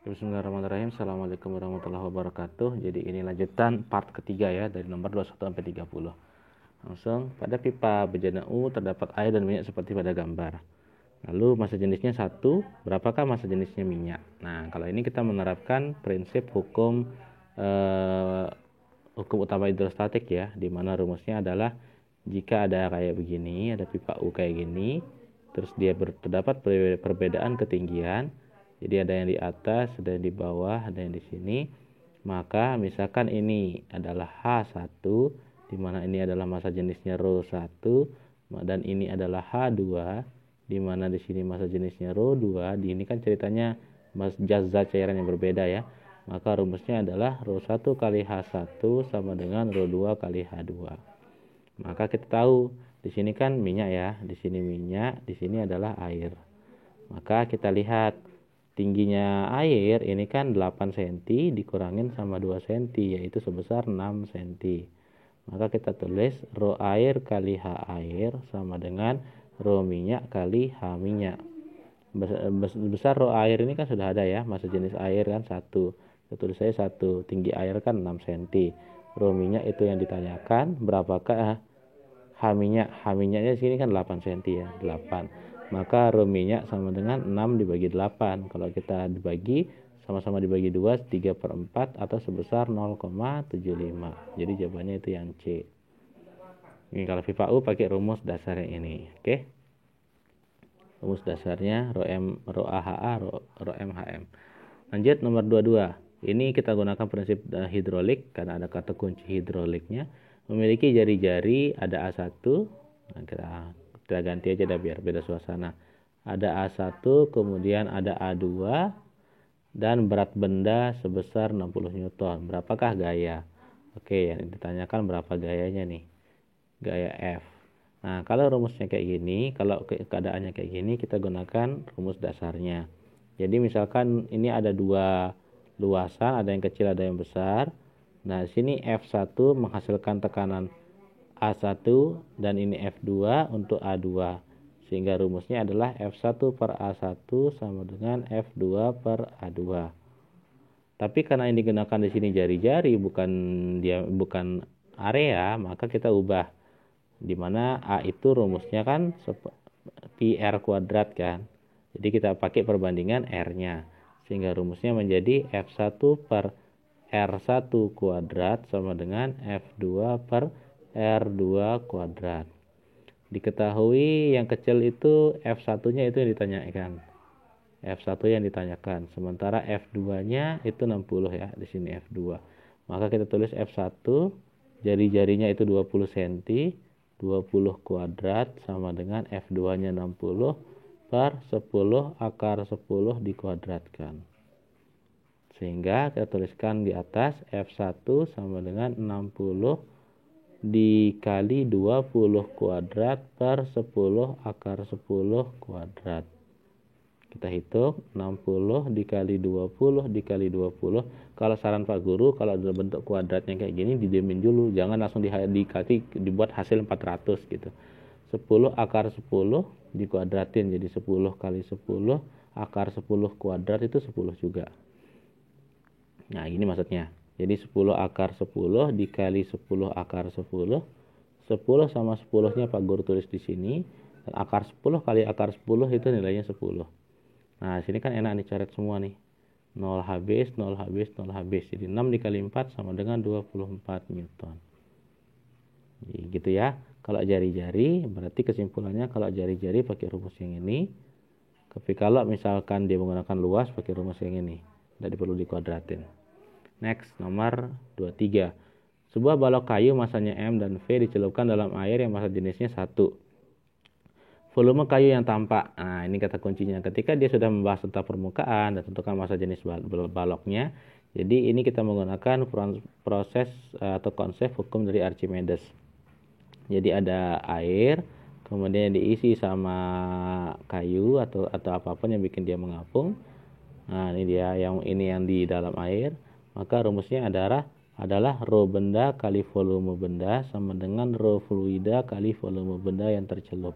Bismillahirrahmanirrahim. Assalamualaikum warahmatullahi wabarakatuh. Jadi ini lanjutan part ketiga ya, dari nomor 21 sampai 30. Langsung, pada pipa bejana U terdapat air dan minyak seperti pada gambar. Lalu massa jenisnya 1, berapakah massa jenisnya minyak? Nah, kalau ini kita menerapkan prinsip hukum utama hidrostatik ya, di mana rumusnya adalah jika ada kayak begini, ada pipa U kayak gini, terus dia terdapat perbedaan ketinggian. Jadi ada yang di atas, ada yang di bawah, ada yang di sini. Maka misalkan ini adalah H1, di mana ini adalah massa jenisnya ρ1, dan ini adalah H2, di mana di sini massa jenisnya ρ2. Di ini kan ceritanya zat cairan yang berbeda ya. Maka rumusnya adalah ρ1 kali H1 sama dengan ρ2 kali H2. Maka kita tahu di sini kan minyak ya, di sini minyak, di sini adalah air. Maka kita lihat tingginya air ini kan 8 cm dikurangin sama 2 cm, yaitu sebesar 6 cm. Maka kita tulis ρ air kali H air sama dengan ρ minyak kali H minyak. Besar ρ air ini kan sudah ada ya, massa jenis air kan 1. Kita tulis saya 1, tinggi air kan 6 cm. ρ minyak itu yang ditanyakan, berapakah H minyak? H minyaknya sini kan 8 cm ya, 8. Maka ρ minyak sama dengan 6 dibagi 8. Kalau kita dibagi, sama-sama dibagi 2, 3/4 atau sebesar 0,75. Jadi jawabannya itu yang C. Ini kalau pipa U pakai rumus dasarnya ini. Oke. Rumus dasarnya ρ AHA, ρ MHM. Lanjut nomor 22. Ini kita gunakan prinsip hidrolik karena ada kata kunci hidroliknya. Memiliki jari-jari, ada A1. Nah, kita ganti aja dah biar beda suasana. Ada A1, kemudian ada A2, dan berat benda sebesar 60 Newton. Berapakah gaya? Oke, yang ditanyakan berapa gayanya nih? Gaya F. Nah, kalau rumusnya kayak gini, kalau keadaannya kayak gini, kita gunakan rumus dasarnya. Jadi misalkan ini ada dua luasan, ada yang kecil, ada yang besar. Nah, sini F1 menghasilkan tekanan A1 dan ini F2 untuk A2. Sehingga rumusnya adalah F1 per A1 sama dengan F2 per A2. Tapi karena ini digunakan di sini jari-jari, bukan area, maka kita ubah. Dimana A itu rumusnya kan pi R kuadrat kan. Jadi kita pakai perbandingan R-nya. Sehingga rumusnya menjadi F1 per R1 kuadrat sama dengan F2 per R2 kuadrat. Diketahui yang kecil itu F1-nya itu yang ditanyakan. F1 yang ditanyakan. Sementara F2-nya itu 60 ya. Di sini F2. Maka kita tulis F1, jari-jarinya itu 20 cm, 20 kuadrat sama dengan F2-nya 60 per 10 akar 10 dikuadratkan. Sehingga kita tuliskan di atas F1 sama dengan 60 dikali 20 kuadrat per 10 akar 10 kuadrat. Kita hitung 60 dikali 20 dikali 20. Kalau saran Pak Guru, kalau dalam bentuk kuadratnya kayak gini didiemin dulu, jangan langsung dibuat hasil 400 gitu. 10 akar 10 dikuadratin jadi 10 kali 10 akar 10 kuadrat itu 10 juga. Nah, ini maksudnya. Jadi 10 akar 10 dikali 10 akar 10. 10 sama 10-nya Pak Guru tulis di sini. Dan akar 10 kali akar 10 itu nilainya 10. Nah, sini kan enak dicoret semua nih. 0 habis, 0 habis, 0 habis. Jadi 6 dikali 4 sama dengan 24 Newton. Jadi gitu ya. Kalau jari-jari, berarti kesimpulannya kalau jari-jari pakai rumus yang ini. Tapi kalau misalkan dia menggunakan luas, pakai rumus yang ini. Tidak perlu dikuadratin. Next, nomor 23. Sebuah balok kayu massanya M dan V dicelupkan dalam air yang massa jenisnya 1. Volume kayu yang tampak. Nah, ini kata kuncinya. Ketika dia sudah membahas tentang permukaan dan tentukan massa jenis baloknya, jadi ini kita menggunakan proses atau konsep hukum dari Archimedes. Jadi ada air, kemudian diisi sama kayu atau apapun yang bikin dia mengapung. Nah, ini dia yang di dalam air. Maka rumusnya adalah ρ benda kali volume benda sama dengan ρ fluida kali volume benda yang tercelup.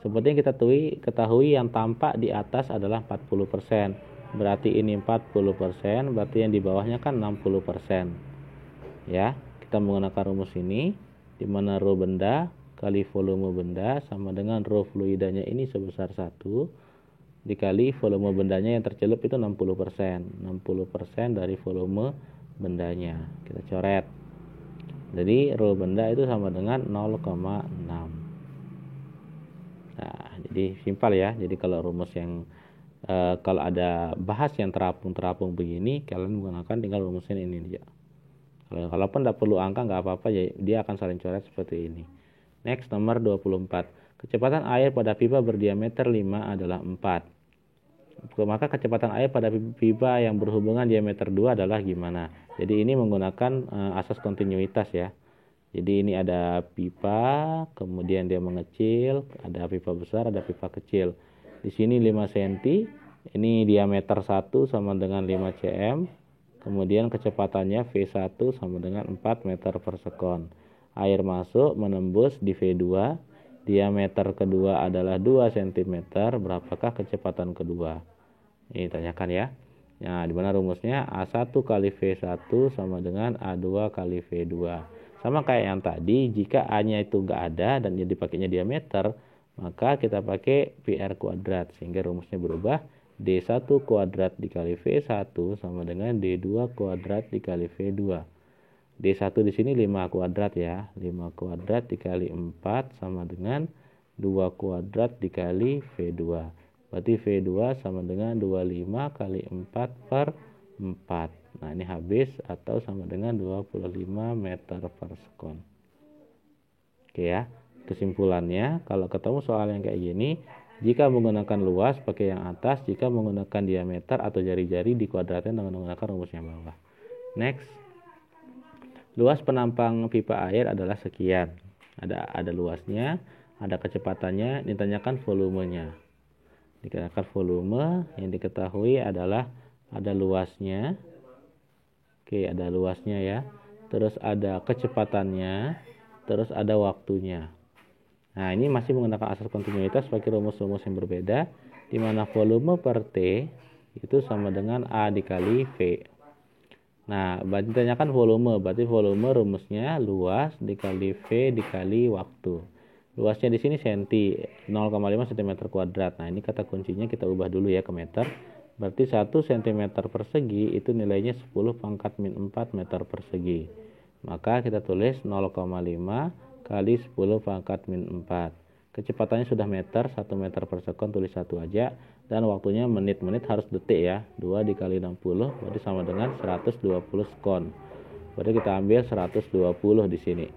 Seperti yang kita ketahui yang tampak di atas adalah 40%. berarti ini 40%, berarti yang di bawahnya kan 60%. Ya, kita menggunakan rumus ini, di mana rho benda kali volume benda sama dengan rho fluidanya ini sebesar 1 dikali volume bendanya yang tercelup itu 60%. 60% dari volume bendanya. Kita coret. Jadi rho benda itu sama dengan 0,6. Nah, jadi simpel ya. Jadi kalau rumus yang kalau ada bahas yang terapung-terapung begini, kalian menggunakan tinggal rumusin ini dia. Kalaupun tidak perlu angka nggak apa-apa, ya dia akan saling coret seperti ini. Next, nomor 24. Kecepatan air pada pipa berdiameter 5 adalah 4. Maka kecepatan air pada pipa yang berhubungan diameter 2 adalah gimana? Jadi ini menggunakan asas kontinuitas ya. Jadi ini ada pipa, kemudian dia mengecil, ada pipa besar, ada pipa kecil. Di sini 5 cm, ini diameter 1 sama dengan 5 cm. Kemudian kecepatannya V1 sama dengan 4 meter per sekon. Air masuk menembus di V2, diameter kedua adalah 2 cm, berapakah kecepatan kedua? Ini tanyakan ya. Nah, di mana rumusnya A1 kali V1 sama dengan A2 kali V2. Sama kayak yang tadi, jika A-nya itu enggak ada dan jadi pakainya diameter, maka kita pakai PR kuadrat, sehingga rumusnya berubah. D1 kuadrat dikali V1 sama dengan D2 kuadrat dikali V2. D1 di sini 5 kuadrat ya. 5 kuadrat dikali 4 sama dengan 2 kuadrat dikali V2. Berarti V2 sama dengan 25 kali 4 per 4. Nah, ini habis atau sama dengan 25 meter per sekon. Oke ya. Kesimpulannya, kalau ketemu soal yang kayak gini, jika menggunakan luas pakai yang atas, jika menggunakan diameter atau jari-jari dikuadratkan dengan menggunakan rumus yang bawah. Next. Luas penampang pipa air adalah sekian. Ada luasnya, ada kecepatannya, ditanyakan volumenya. Dikatakan volume, yang diketahui adalah ada luasnya. Oke, ada luasnya ya. Terus ada kecepatannya, terus ada waktunya. Nah, ini masih menggunakan asas kontinuitas pakai rumus-rumus yang berbeda, di mana volume per T itu sama dengan A dikali V. Nah, berarti ditanyakan volume, berarti volume rumusnya luas dikali V dikali waktu. Luasnya di sini senti, 0,5 cm kuadrat. Nah, ini kata kuncinya kita ubah dulu ya ke meter. Berarti 1 cm persegi itu nilainya 10 pangkat min 4 meter persegi. Maka kita tulis 0,5 kali 10 pangkat min 4. Kecepatannya sudah meter, 1 meter per sekon, tulis 1 aja. Dan waktunya menit-menit harus detik ya. 2 dikali 60 berarti sama dengan 120 sekon. Berarti kita ambil 120 di sini.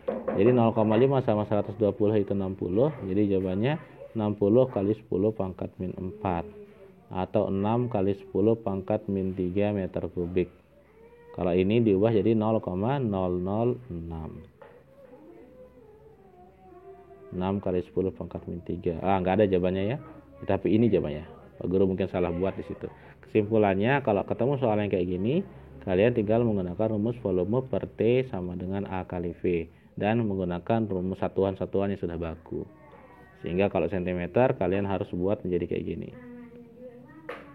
Jadi 0,5 sama 120 itu 60. Jadi jawabannya 60 kali 10 pangkat min 4. Atau 6 kali 10 pangkat min 3 meter kubik. Kalau ini diubah jadi 0,006. 6 kali 10 pangkat min 3. Nggak ada jawabannya ya. Tapi ini jawabannya. Pak Guru mungkin salah buat di situ. Kesimpulannya, kalau ketemu soal yang kayak gini, kalian tinggal menggunakan rumus volume per T sama dengan A kali V. Dan menggunakan rumus satuan-satuan yang sudah baku. Sehingga kalau cm, kalian harus buat menjadi kayak gini.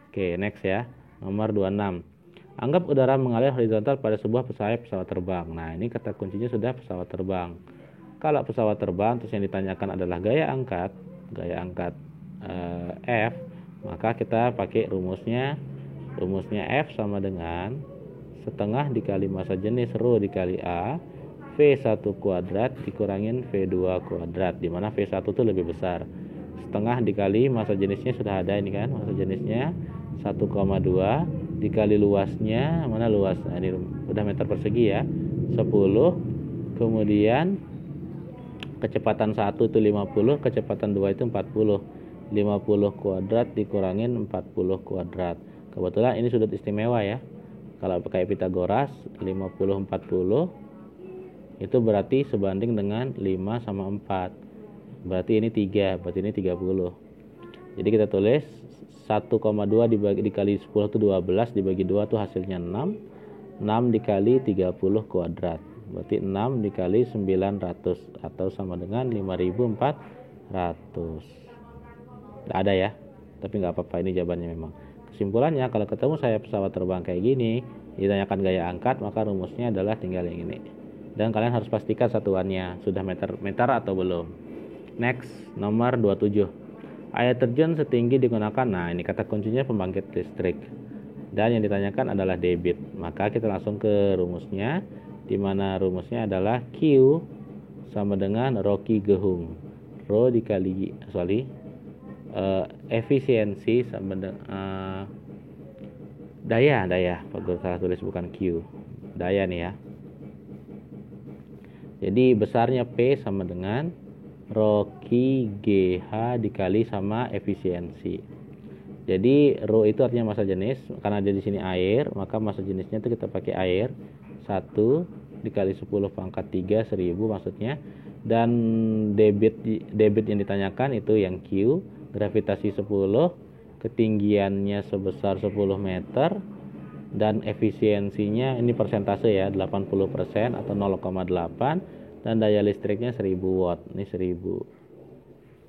Oke, next ya. Nomor 26. Anggap udara mengalir horizontal pada sebuah pesawat terbang. Nah, ini kata kuncinya sudah pesawat terbang. Kalau pesawat terbang terus yang ditanyakan adalah gaya angkat F, maka kita pakai rumusnya F sama dengan setengah dikali massa jenis rho dikali A, V1 kuadrat dikurangin V2 kuadrat, dimana V1 itu lebih besar. Setengah dikali massa jenisnya sudah ada ini kan, massa jenisnya 1,2 dikali luasnya, mana luas? Nah, ini udah meter persegi ya, 10, kemudian kecepatan 1 itu 50, kecepatan 2 itu 40. 50 kuadrat dikurangin 40 kuadrat. Kebetulan ini sudut istimewa ya. Kalau pakai Pitagoras 50 40 itu berarti sebanding dengan 5 sama 4. Berarti ini 3, berarti ini 30. Jadi kita tulis 1,2 dikali 10 itu 12, dibagi 2 itu hasilnya 6. 6 dikali 30 kuadrat. Berarti 6 dikali 900 atau sama dengan 5400. Tidak ada ya, tapi nggak apa-apa, ini jawabannya memang. Kesimpulannya, kalau ketemu sayap pesawat terbang kayak gini, ditanyakan gaya angkat, maka rumusnya adalah tinggal yang ini. Dan kalian harus pastikan satuannya sudah meter atau belum. Next, nomor 27. Air terjun setinggi digunakan. Nah, ini kata kuncinya pembangkit listrik. Dan yang ditanyakan adalah debit. Maka kita langsung ke rumusnya, di mana rumusnya adalah Q sama dengan Rocky Gehung. Rho dikali efisiensi sama dengan daya. Pak Guru salah tulis, bukan Q. Daya nih ya. Jadi besarnya P sama dengan Rocky GH dikali sama efisiensi. Jadi rho itu artinya massa jenis, karena dia di sini air, maka massa jenisnya itu kita pakai air 1 dikali 10 pangkat 3 1000 maksudnya. Dan debit yang ditanyakan itu yang Q, gravitasi 10, ketinggiannya sebesar 10 meter, dan efisiensinya ini persentase ya, 80% atau 0,8, dan daya listriknya 1000 watt. Ini 1000.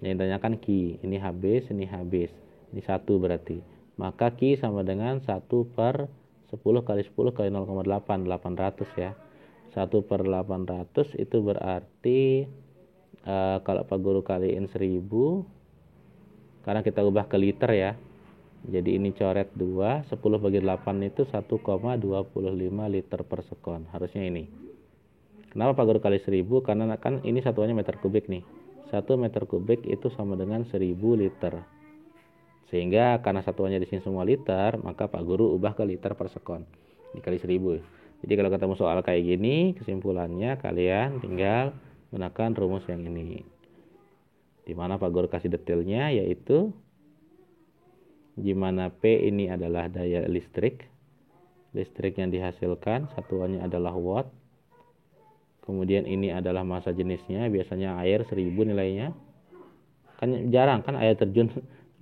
Yang ditanyakan Q, ini habis, ini 1 berarti. Maka Q sama dengan 1 per 10 kali 10 kali 0,8, 800 ya. 1 per 800 itu berarti kalau Pak Guru kaliin 1000, karena kita ubah ke liter ya. Jadi ini coret 2, 10 bagi 8 itu 1,25 liter per sekon. Harusnya ini. Kenapa Pak Guru kali 1000? Karena kan ini satuannya meter kubik nih. 1 meter kubik itu sama dengan 1000 liter. Sehingga karena satuannya di sini semua liter, maka Pak Guru ubah ke liter per sekon. Dikali 1000. Jadi kalau ketemu soal kayak gini, kesimpulannya kalian tinggal gunakan rumus yang ini. Di mana Pak Guru kasih detailnya, yaitu di mana P ini adalah daya listrik. Listrik yang dihasilkan satuannya adalah watt. Kemudian ini adalah massa jenisnya, biasanya air 1000 nilainya. Kan jarang kan air terjun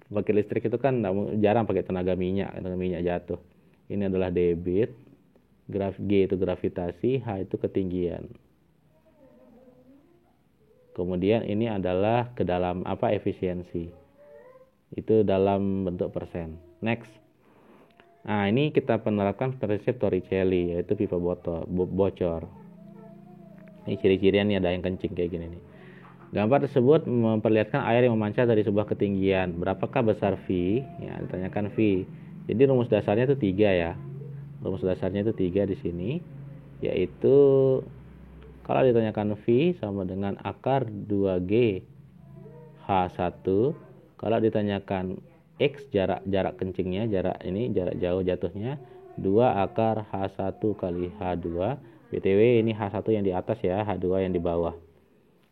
pakai listrik itu kan jarang pakai tenaga minyak jatuh. Ini adalah debit, G itu gravitasi, H itu ketinggian. Kemudian ini adalah ke dalam efisiensi. Itu dalam bentuk persen. Next. Nah, ini kita penerapkan prinsip Torricelli, yaitu pipa bocor. Ini ciri-cirinya ada yang kencing kayak gini nih. Gambar tersebut memperlihatkan air yang memancar dari sebuah ketinggian. Berapakah besar V? Ya, ditanyakan V. Jadi rumus dasarnya itu 3 ya. Rumus dasarnya itu 3 di sini, yaitu kalau ditanyakan V sama dengan akar 2G H1. Kalau ditanyakan X jarak kencingnya, jarak jauh jatuhnya, 2 akar H1 kali H2. BTW ini H1 yang di atas ya, H2 yang di bawah.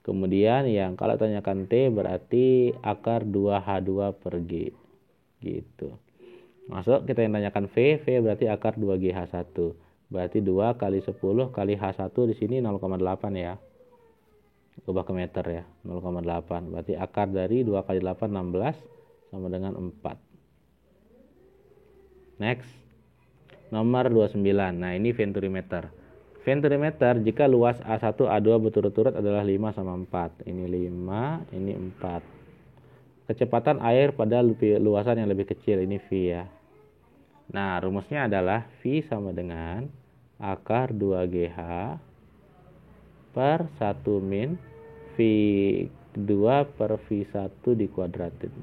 Kemudian yang kalau tanyakan T berarti akar 2H2 per G. Gitu. Masuk kita yang tanyakan V berarti akar 2GH1. Berarti 2 kali 10 kali H1 di sini 0,8 ya. Ubah ke meter ya, 0,8. Berarti akar dari 2 kali 8 16 sama dengan 4. Next. Nomor 29. Nah, ini venturimeter. Venturimeter jika luas A1 A2 berturut-turut adalah 5 sama 4. Ini 5, ini 4. Kecepatan air pada luasan yang lebih kecil, ini V ya. Nah, rumusnya adalah V sama dengan akar 2GH per 1 min V2 per V1 dikuadratin.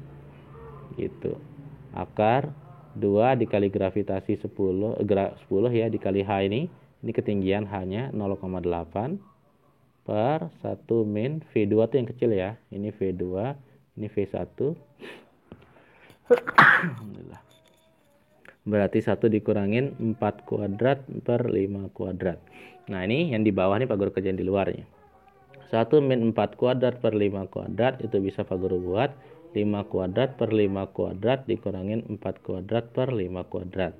Gitu. Akar 2 dikali gravitasi 10 ya dikali H ini ketinggian H-nya 0,8 per 1 min V2 itu yang kecil ya. Ini V2, ini V1. Alhamdulillah. Berarti 1 dikurangin 4 kuadrat per 5 kuadrat. Nah, ini yang di bawah nih Pak Guru kerjain di luarnya. 1 min 4 kuadrat per 5 kuadrat itu bisa Pak Guru buat 5 kuadrat per 5 kuadrat dikurangin 4 kuadrat per 5 kuadrat.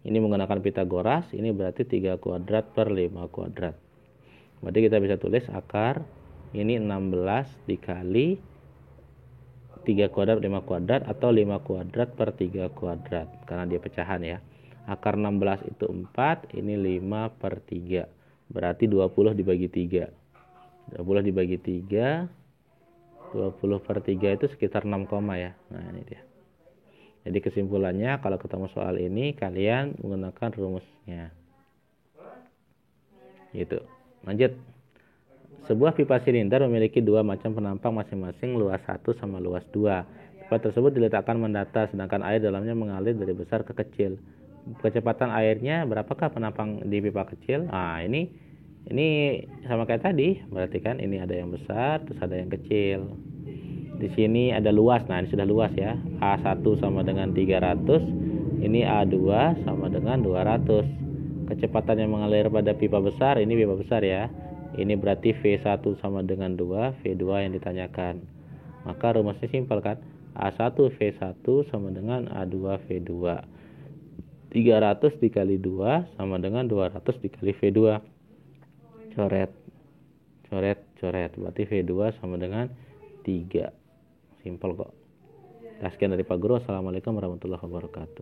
Ini menggunakan Pitagoras, ini berarti 3 kuadrat per 5 kuadrat. Berarti kita bisa tulis akar ini 16 dikali 3 kuadrat 5 kuadrat atau 5 kuadrat per 3 kuadrat. Karena dia pecahan ya. Akar 16 itu 4, ini 5 per 3. Berarti 20 dibagi 3. 20 dibagi 3, 20 per 3 itu sekitar 6, ya. Nah, ini dia. Jadi kesimpulannya kalau ketemu soal ini kalian menggunakan rumusnya. Gitu. Lanjut. Sebuah pipa silinder memiliki dua macam penampang masing-masing, luas 1 sama luas 2. Pipa tersebut diletakkan mendatar sedangkan air dalamnya mengalir dari besar ke kecil. Kecepatan airnya berapakah penampang di pipa kecil? Nah, ini sama kayak tadi. Berarti kan ini ada yang besar terus ada yang kecil. Di sini ada luas. Nah, ini sudah luas ya. A1 sama dengan 300. Ini A2 sama dengan 200. Kecepatan yang mengalir pada pipa besar, ini pipa besar ya. Ini berarti V1 sama dengan 2, V2 yang ditanyakan. Maka rumusnya simpel kan? A1 V1 sama dengan A2 V2. 300 dikali 2 sama dengan 200 dikali V2. Coret. Berarti V2 sama dengan 3. Simpel kok. Sekian dari Pak Guru. Assalamualaikum warahmatullahi wabarakatuh.